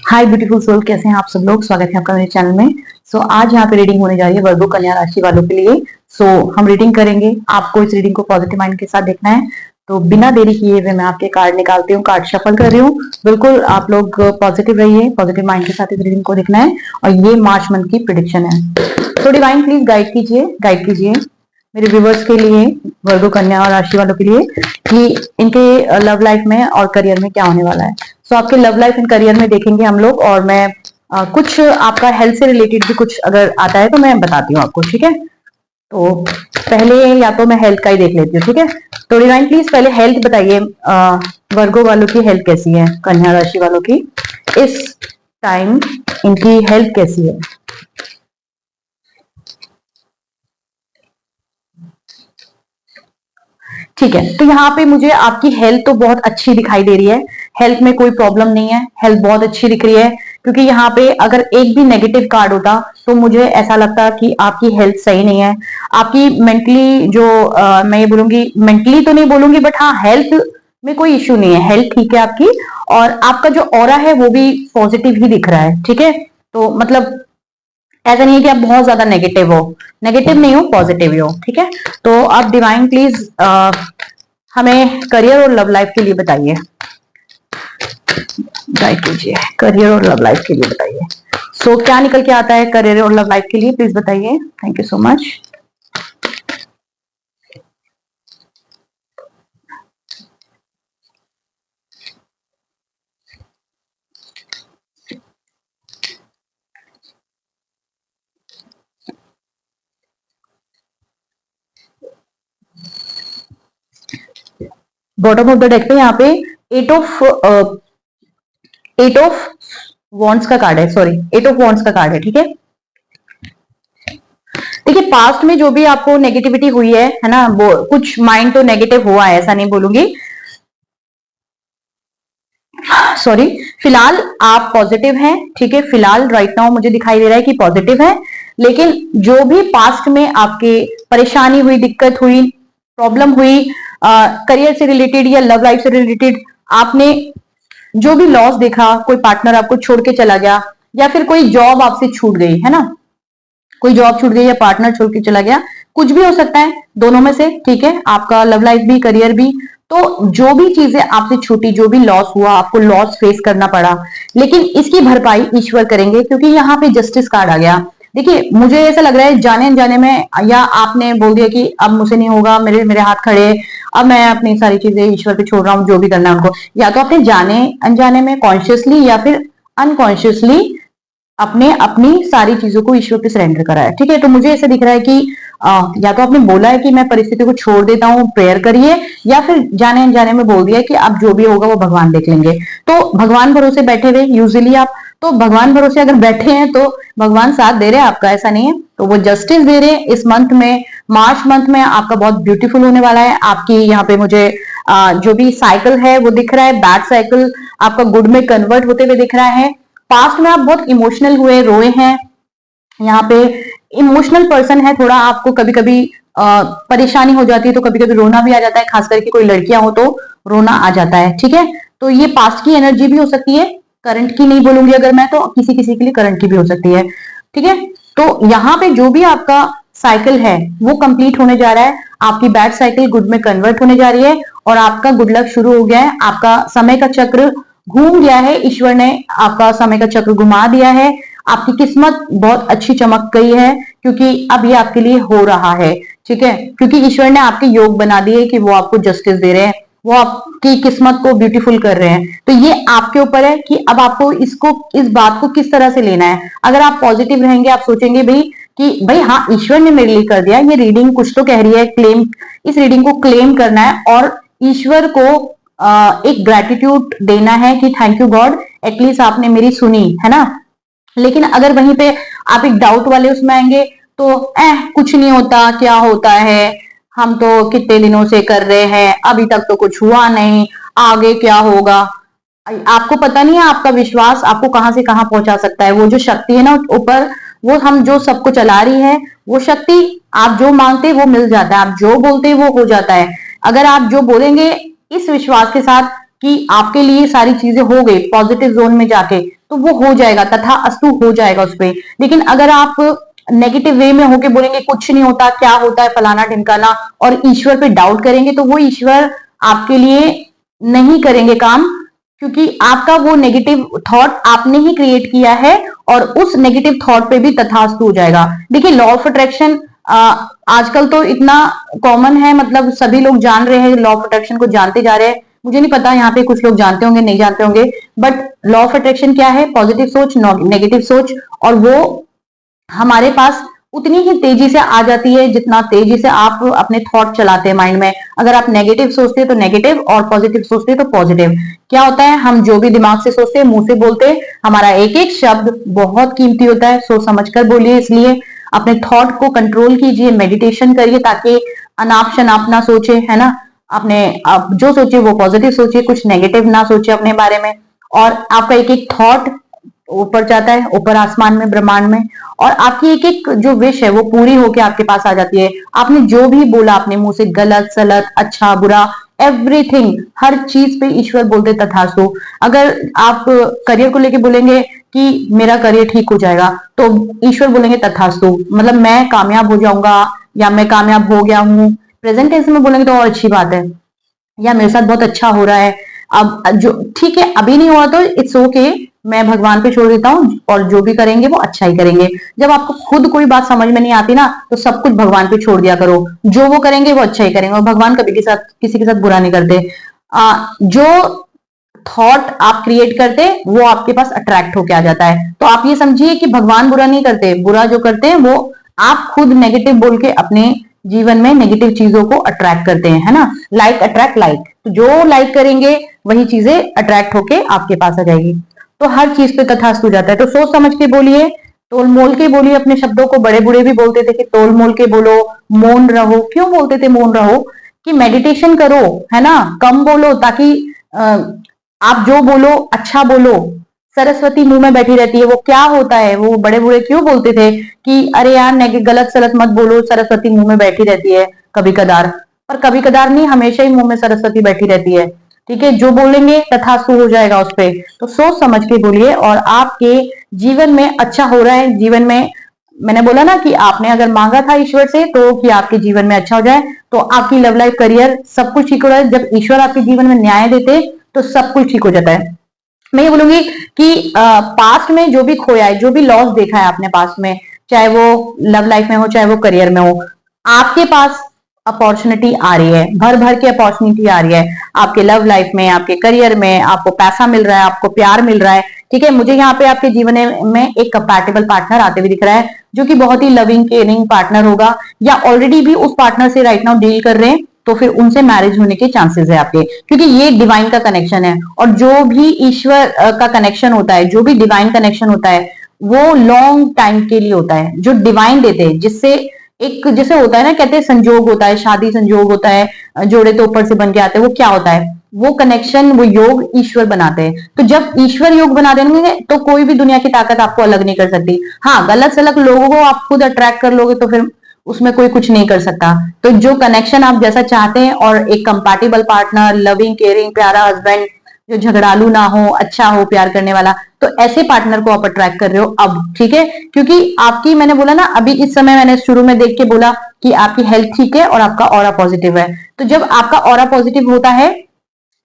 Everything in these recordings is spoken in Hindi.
हाय ब्यूटीफुल सोल, कैसे हैं आप सब लोग। स्वागत है आपका मेरे चैनल में। आज यहाँ पे रीडिंग होने जा रही है वर्गो कन्या राशि वालों के लिए। हम रीडिंग करेंगे, आपको इस रीडिंग को पॉजिटिव माइंड के साथ देखना है। तो बिना देरी किए हुए मैं आपके कार्ड निकालती हूँ, कार्ड शफल कर रही हूँ। बिल्कुल आप लोग पॉजिटिव रहिए, पॉजिटिव माइंड के साथ इस रीडिंग को देखना है। और ये मार्च मंथ की प्रिडिक्शन है। तो डिवाइन प्लीज गाइड कीजिए मेरे व्यूवर्स के लिए, वर्गो कन्या और राशि वालों के लिए, कि इनके लव लाइफ में और करियर में क्या होने वाला है। आपके लव लाइफ एंड करियर में देखेंगे हम लोग, और मैं कुछ आपका हेल्थ से रिलेटेड भी कुछ अगर आता है तो मैं बताती हूँ आपको, ठीक है। तो पहले या तो मैं हेल्थ का ही देख लेती हूँ, ठीक है। तो डिवाइन प्लीज पहले हेल्थ बताइए, वर्गो वालों की हेल्थ कैसी है, कन्या राशि वालों की इस टाइम इनकी हेल्थ कैसी है। ठीक है, तो यहाँ पे मुझे आपकी हेल्थ तो बहुत अच्छी दिखाई दे रही है। हेल्थ में कोई प्रॉब्लम नहीं है, हेल्थ बहुत अच्छी दिख रही है। क्योंकि यहाँ पे अगर एक भी नेगेटिव कार्ड होता तो मुझे ऐसा लगता कि आपकी हेल्थ सही नहीं है। आपकी मेंटली जो मैं ये बोलूंगी, मेंटली तो नहीं बोलूंगी, बट हाँ हेल्थ में कोई इश्यू नहीं है, हेल्थ ठीक है आपकी। और आपका जो ऑरा है वो भी पॉजिटिव ही दिख रहा है, ठीक है। तो मतलब ऐसा नहीं है कि आप बहुत ज्यादा नेगेटिव हो, नेगेटिव नहीं हो, पॉजिटिव ही हो, ठीक है। तो आप डिवाइन प्लीज हमें करियर और लव लाइफ के लिए बताइए, गाइड कीजिए करियर और लव लाइफ के लिए बताइए। क्या निकल के आता है करियर और लव लाइफ के लिए, प्लीज बताइए। Thank you so much. Bottom of the deck पे यहाँ पे एट ऑफ वॉन्ड्स का कार्ड है, सॉरी एट ऑफ वॉन्ड्स का कार्ड है, ठीक है। देखिए पास्ट में जो भी आपको नेगेटिविटी हुई है ना, वो कुछ माइंड तो नेगेटिव हुआ है, ऐसा नहीं बोलूंगी, सॉरी। फिलहाल आप पॉजिटिव हैं, ठीक है। फिलहाल राइट नाउ मुझे दिखाई दे रहा है कि पॉजिटिव है। लेकिन जो भी पास्ट में आपके परेशानी हुई, दिक्कत हुई, प्रॉब्लम हुई, करियर से रिलेटेड या लव लाइफ से रिलेटेड, आपने जो भी लॉस देखा, कोई पार्टनर आपको छोड़ के चला गया, या फिर कोई जॉब आपसे छूट गई है ना, कोई जॉब छूट गई या पार्टनर छोड़ के चला गया, कुछ भी हो सकता है दोनों में से, ठीक है। आपका लव लाइफ भी करियर भी। तो जो भी चीजें आपसे छूटी, जो भी लॉस हुआ, आपको लॉस फेस करना पड़ा, लेकिन इसकी भरपाई ईश्वर करेंगे, क्योंकि यहाँ पे जस्टिस कार्ड आ गया। देखिए मुझे ऐसा लग रहा है जाने अनजाने में, या आपने बोल दिया कि अब मुझसे नहीं होगा, मेरे मेरे हाथ खड़े, अब मैं अपनी सारी चीजें ईश्वर पे छोड़ रहा हूँ, जो भी करना है उनको। या तो आपने जाने अनजाने में कॉन्शियसली या फिर अनकॉन्शियसली अपने अपनी सारी चीजों को ईश्वर पे सरेंडर करा है, ठीक है। तो मुझे ऐसा दिख रहा है कि या तो आपने बोला है कि मैं परिस्थिति को छोड़ देता हूँ, प्रेयर करिए, या फिर जाने अनजाने में बोल दिया कि अब जो भी होगा वो भगवान देख लेंगे। तो भगवान भरोसे बैठे हुए यूजुअली आप, तो भगवान भरोसे अगर बैठे हैं तो भगवान साथ दे रहे हैं आपका, ऐसा नहीं है। तो वो जस्टिस दे रहे हैं इस मंथ में, मार्च मंथ में आपका बहुत ब्यूटीफुल होने वाला है। आपकी यहाँ पे मुझे जो भी साइकिल है वो दिख रहा है, बैड साइकिल आपका गुड में कन्वर्ट होते हुए दिख रहा है। पास्ट में आप बहुत इमोशनल हुए, रोए हैं, यहाँ पे इमोशनल पर्सन है थोड़ा, आपको कभी कभी परेशानी हो जाती है तो कभी कभी रोना भी आ जाता है, खास करके कोई लड़कियां हो तो रोना आ जाता है, ठीक है। तो ये पास्ट की एनर्जी भी हो सकती है, करंट की नहीं बोलूंगी अगर मैं, तो किसी किसी के लिए करंट की भी हो सकती है, ठीक है। तो यहाँ पे जो भी आपका साइकिल है वो कंप्लीट होने जा रहा है, आपकी बैड साइकिल गुड में कन्वर्ट होने जा रही है, और आपका गुड लक शुरू हो गया है। आपका समय का चक्र घूम गया है, ईश्वर ने आपका समय का चक्र घुमा दिया है। आपकी किस्मत बहुत अच्छी चमक गई है, क्योंकि अब ये आपके लिए हो रहा है, ठीक है। क्योंकि ईश्वर ने आपके योग बना दिए कि वो आपको जस्टिस दे रहे हैं, वो आपकी किस्मत को ब्यूटीफुल कर रहे हैं। तो ये आपके ऊपर है कि अब आपको इसको, इस बात को किस तरह से लेना है। अगर आप पॉजिटिव रहेंगे, आप सोचेंगे भाई कि भाई हाँ ईश्वर ने मेरे लिए कर दिया, ये रीडिंग कुछ तो कह रही है, क्लेम, इस रीडिंग को क्लेम करना है और ईश्वर को एक ग्रेटिट्यूड देना है कि थैंक यू गॉड, एटलीस्ट आपने मेरी सुनी, है ना। लेकिन अगर वहीं पे आप एक डाउट वाले उसमें आएंगे तो कुछ नहीं होता, क्या होता है, हम तो कितने दिनों से कर रहे हैं, अभी तक तो कुछ हुआ नहीं, आगे क्या होगा। आपको पता नहीं है आपका विश्वास आपको कहां से कहां पहुंचा सकता है। वो जो शक्ति है ना ऊपर, वो हम जो सबको चला रही है, वो शक्ति, आप जो मांगते वो मिल जाता है, आप जो बोलते वो हो जाता है। अगर आप जो बोलेंगे इस विश्वास के साथ कि आपके लिए सारी चीजें हो गई, पॉजिटिव जोन में जाके, तो वो हो जाएगा, तथा अस्तु हो जाएगा उस पे। लेकिन अगर आप नेगेटिव वे में होके बोलेंगे कुछ नहीं होता, क्या होता है फलाना ढिमकाना, और ईश्वर पे डाउट करेंगे, तो वो ईश्वर आपके लिए नहीं करेंगे काम, क्योंकि आपका वो नेगेटिव थॉट आपने ही क्रिएट किया है, और उस नेगेटिव थॉट पे भी तथास्तु हो जाएगा। देखिए लॉ ऑफ अट्रैक्शन आजकल तो इतना कॉमन है, मतलब सभी लोग जान रहे हैं, लॉ ऑफ अट्रैक्शन को जानते जा रहे हैं। मुझे नहीं पता यहाँ पे कुछ लोग जानते होंगे नहीं जानते होंगे, बट लॉ ऑफ अट्रैक्शन क्या है? पॉजिटिव सोच, नेगेटिव सोच, और वो हमारे पास उतनी ही तेजी से आ जाती है जितना तेजी से आप अपने थॉट चलाते हैं माइंड में। अगर आप नेगेटिव सोचते हैं तो नेगेटिव, और पॉजिटिव सोचते हैं तो पॉजिटिव। क्या होता है, हम जो भी दिमाग से सोचते हैं, मुंह से बोलते हैं, हमारा एक एक शब्द बहुत कीमती होता है, सोच समझकर बोलिए। इसलिए अपने थॉट को कंट्रोल कीजिए, मेडिटेशन करिए, ताकि अनाप शनाप ना सोचे, है ना। अपने आप जो सोचे वो पॉजिटिव सोचिए, कुछ नेगेटिव ना सोचे अपने बारे में। और आपका एक एक थॉट ऊपर जाता है, ऊपर आसमान में, ब्रह्मांड में, और आपकी एक एक जो विश है वो पूरी होके आपके पास आ जाती है। आपने जो भी बोला अपने मुंह से, गलत सलत, अच्छा बुरा, एवरीथिंग, हर चीज पे ईश्वर बोलते तथास्तु। अगर आप करियर को लेके बोलेंगे कि मेरा करियर ठीक हो जाएगा, तो ईश्वर बोलेंगे तथास्तु, मतलब मैं कामयाब हो जाऊंगा, या मैं कामयाब हो गया हूँ। प्रेजेंट टेंस में बोलेंगे तो और अच्छी बात है, या मेरे साथ बहुत अच्छा हो रहा है। अब जो ठीक है अभी नहीं हुआ तो इट्स ओके, मैं भगवान पे छोड़ देता हूँ, और जो भी करेंगे वो अच्छा ही करेंगे। जब आपको खुद कोई बात समझ में नहीं आती ना, तो सब कुछ भगवान पे छोड़ दिया करो, जो वो करेंगे वो अच्छा ही करेंगे, और भगवान कभी किसी के साथ बुरा नहीं करते। जो थॉट आप क्रिएट करते वो आपके पास अट्रैक्ट होके आ जाता है। तो आप ये समझिए कि भगवान बुरा नहीं करते, बुरा जो करते हैं वो आप खुद नेगेटिव बोल के अपने जीवन में नेगेटिव चीजों को अट्रैक्ट करते हैं, है ना। लाइक अट्रैक्ट लाइक, तो जो लाइक करेंगे वही चीजें अट्रैक्ट होके आपके पास आ जाएगी। तो हर चीज पे तथास्तु जाता है। तो सोच समझ के बोलिए, तोल मोल के बोलिए अपने शब्दों को। बड़े बूढ़े भी बोलते थे कि तोल मोल के बोलो, मौन रहो। क्यों बोलते थे मौन रहो? कि मेडिटेशन करो, है ना, कम बोलो, ताकि आप जो बोलो अच्छा बोलो। सरस्वती मुंह में बैठी रहती है, वो क्या होता है, वो बड़े बूढ़े क्यों बोलते थे कि अरे यार गलत सलत मत बोलो, सरस्वती मुंह में बैठी रहती है कभी कदार। पर कभी कदार नहीं, हमेशा ही मुंह में सरस्वती बैठी रहती है। ठीक है, जो बोलेंगे तथास्तु हो जाएगा उस पे। तो सोच समझ के बोलिए, और आपके जीवन में अच्छा हो रहा है। जीवन में मैंने बोला ना कि आपने अगर मांगा था ईश्वर से तो कि आपके जीवन में अच्छा हो जाए, तो आपकी लव लाइफ, करियर, सब कुछ ठीक हो रहा है। जब ईश्वर आपके जीवन में न्याय देते तो सब कुछ ठीक हो जाता है। मैं ये बोलूंगी कि पास्ट में जो भी खोया है, जो भी लॉस देखा है आपने पास्ट में, चाहे वो लव लाइफ में हो चाहे वो करियर में हो, आपके पास अपॉर्चुनिटी आ रही है, भर भर के अपॉर्चुनिटी आ रही है आपके लव लाइफ में, आपके करियर में। आपको पैसा मिल रहा है, आपको प्यार मिल रहा है। ठीक है, मुझे यहाँ पे आपके जीवन में एक कंपैटिबल पार्टनर आते हुए दिख रहा है, जो कि बहुत ही लविंग केयरिंग पार्टनर होगा, या ऑलरेडी भी उस पार्टनर से राइट नाउ डील कर रहे हैं, तो फिर उनसे मैरिज होने के चांसेस है आपके, क्योंकि ये डिवाइन का कनेक्शन है। और जो भी ईश्वर का कनेक्शन होता है, जो भी डिवाइन कनेक्शन होता है, वो लॉन्ग टाइम के लिए होता है, जो डिवाइन देते हैं, जिससे एक जैसे होता है ना, कहते हैं संजोग होता है, शादी संजोग होता है, जोड़े तो ऊपर से बन के आते हैं। वो क्या होता है? वो कनेक्शन, वो योग ईश्वर बनाते हैं। तो जब ईश्वर योग बना देंगे तो कोई भी दुनिया की ताकत आपको अलग नहीं कर सकती। हाँ, गलत सलत लोगों को आप खुद अट्रैक्ट कर लोगे तो फिर उसमें कोई कुछ नहीं कर सकता। तो जो कनेक्शन आप जैसा चाहते हैं, और एक कंपैटिबल पार्टनर, लविंग केयरिंग प्यारा हस्बैंड, जो झगड़ालू ना हो, अच्छा हो, प्यार करने वाला, तो ऐसे पार्टनर को आप अट्रैक्ट कर रहे हो अब। ठीक है, क्योंकि आपकी, मैंने बोला ना अभी इस समय, मैंने शुरू में देख के बोला कि आपकी हेल्थ ठीक है और आपका ऑरा पॉजिटिव है। तो जब आपका ऑरा पॉजिटिव होता है,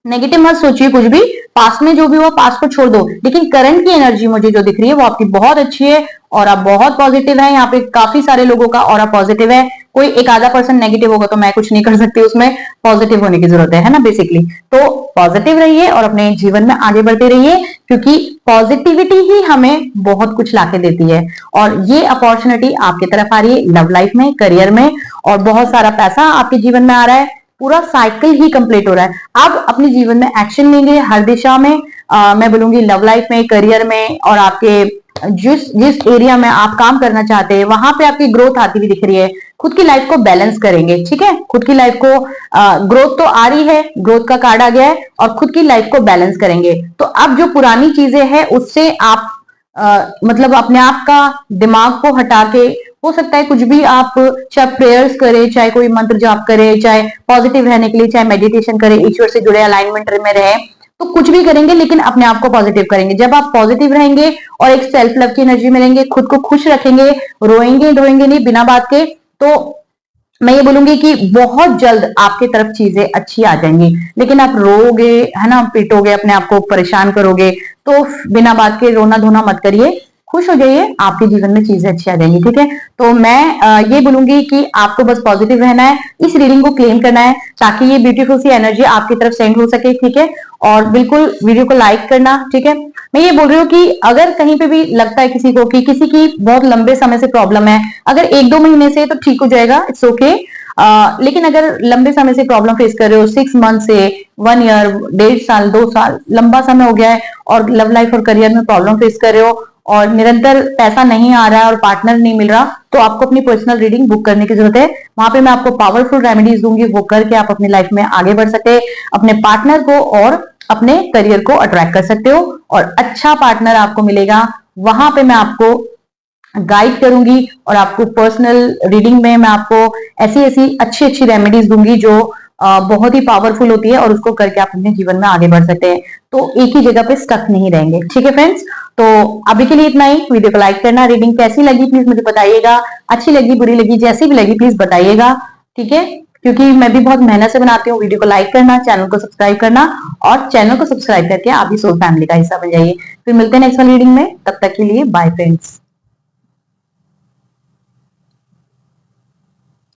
नेगेटिव मत सोचिए कुछ भी, पास्ट में जो भी हुआ पास्ट को छोड़ दो। लेकिन करंट की एनर्जी मुझे जो दिख रही है वो आपकी बहुत अच्छी है, और आप बहुत पॉजिटिव है। यहाँ पे काफी सारे लोगों का ऑरा पॉजिटिव है। कोई एक आधा पर्सन नेगेटिव होगा तो मैं कुछ नहीं कर सकती, उसमें पॉजिटिव होने की जरूरत है ना, बेसिकली। तो पॉजिटिव रहिए और अपने जीवन में आगे बढ़ते रहिए, क्योंकि पॉजिटिविटी ही हमें बहुत कुछ लाके देती है। और ये अपॉर्चुनिटी आपकी तरफ आ रही है, लव लाइफ में, करियर में, और बहुत सारा पैसा आपके जीवन में आ रहा है। पूरा साइकिल ही कंप्लीट हो रहा है। आप अपने जीवन में एक्शन लेंगे हर दिशा में, मैं बोलूंगी लव लाइफ में, करियर में, और आपके जिस जिस एरिया में आप काम करना चाहते हैं वहां पे आपकी ग्रोथ आती हुई दिख रही है। खुद की लाइफ को बैलेंस करेंगे। ठीक है, खुद की लाइफ को ग्रोथ तो आ रही है, ग्रोथ का कार्ड आ गया है, और खुद की लाइफ को बैलेंस करेंगे। तो अब जो पुरानी चीजें हैं उससे आप मतलब अपने आप का दिमाग को हटा के, हो सकता है कुछ भी आप, चाहे प्रेयर्स करें, चाहे कोई मंत्र जाप करें, चाहे पॉजिटिव रहने के लिए, चाहे मेडिटेशन करें, ईश्वर से जुड़े अलाइनमेंट में रहे, तो कुछ भी करेंगे लेकिन अपने आप को पॉजिटिव करेंगे। जब आप पॉजिटिव रहेंगे और एक सेल्फ लव की एनर्जी में रहेंगे, खुद को खुश रखेंगे, रोएंगे धोएंगे नहीं बिना बात के, तो मैं ये बोलूंगी कि बहुत जल्द आपके तरफ चीजें अच्छी आ जाएंगी। लेकिन आप रोगे, है ना, पीटोगे, अपने आप को परेशान करोगे, तो बिना बात के रोना धोना मत करिए, खुश हो जाइए, आपके जीवन में चीजें अच्छी आ जाएंगी। ठीक है, तो मैं ये बोलूंगी कि आपको बस पॉजिटिव रहना है, इस रीडिंग को क्लेम करना है ताकि ये ब्यूटीफुल सी एनर्जी आपकी तरफ सेंड हो सके। ठीक है, और बिल्कुल वीडियो को लाइक करना। ठीक है, मैं ये बोल रही हूँ कि अगर कहीं पे भी लगता है किसी को कि किसी की बहुत लंबे समय से प्रॉब्लम है, अगर 1-2 महीने से तो ठीक हो जाएगा, इट्स ओके। लेकिन अगर लंबे समय से प्रॉब्लम फेस कर रहे हो, 6 मंथ से 1 ईयर, 1.5 साल, 2 साल, लंबा समय हो गया है और लव लाइफ और करियर में प्रॉब्लम फेस कर रहे हो और निरंतर पैसा नहीं आ रहा है और पार्टनर नहीं मिल रहा, तो आपको अपनी पर्सनल रीडिंग बुक करने की जरूरत है। वहां पे मैं आपको पावरफुल रेमेडीज दूंगी, वो करके आप अपनी लाइफ में आगे बढ़ सके, अपने पार्टनर को और अपने करियर को अट्रैक्ट कर सकते हो और अच्छा पार्टनर आपको मिलेगा। वहां पे मैं आपको गाइड करूंगी और आपको पर्सनल रीडिंग में मैं आपको ऐसी ऐसी अच्छी अच्छी रेमेडीज दूंगी जो बहुत ही पावरफुल होती है और उसको करके आप अपने जीवन में आगे बढ़ सकते हैं, तो एक ही जगह पे स्टक नहीं रहेंगे। ठीक है फ्रेंड्स, तो अभी के लिए इतना ही। वीडियो को लाइक करना, रीडिंग कैसी लगी प्लीज मुझे बताइएगा, अच्छी लगी बुरी लगी जैसी भी लगी प्लीज बताइएगा। ठीक है, क्योंकि मैं भी बहुत मेहनत से बनाती हूँ। वीडियो को लाइक करना, चैनल को सब्सक्राइब करना और चैनल को सब्सक्राइब करके आप भी सोल फैमिली का हिस्सा बन जाइए। फिर मिलते हैं नेक्स्ट वाली रीडिंग में, तब तक के लिए बाय फ्रेंड्स।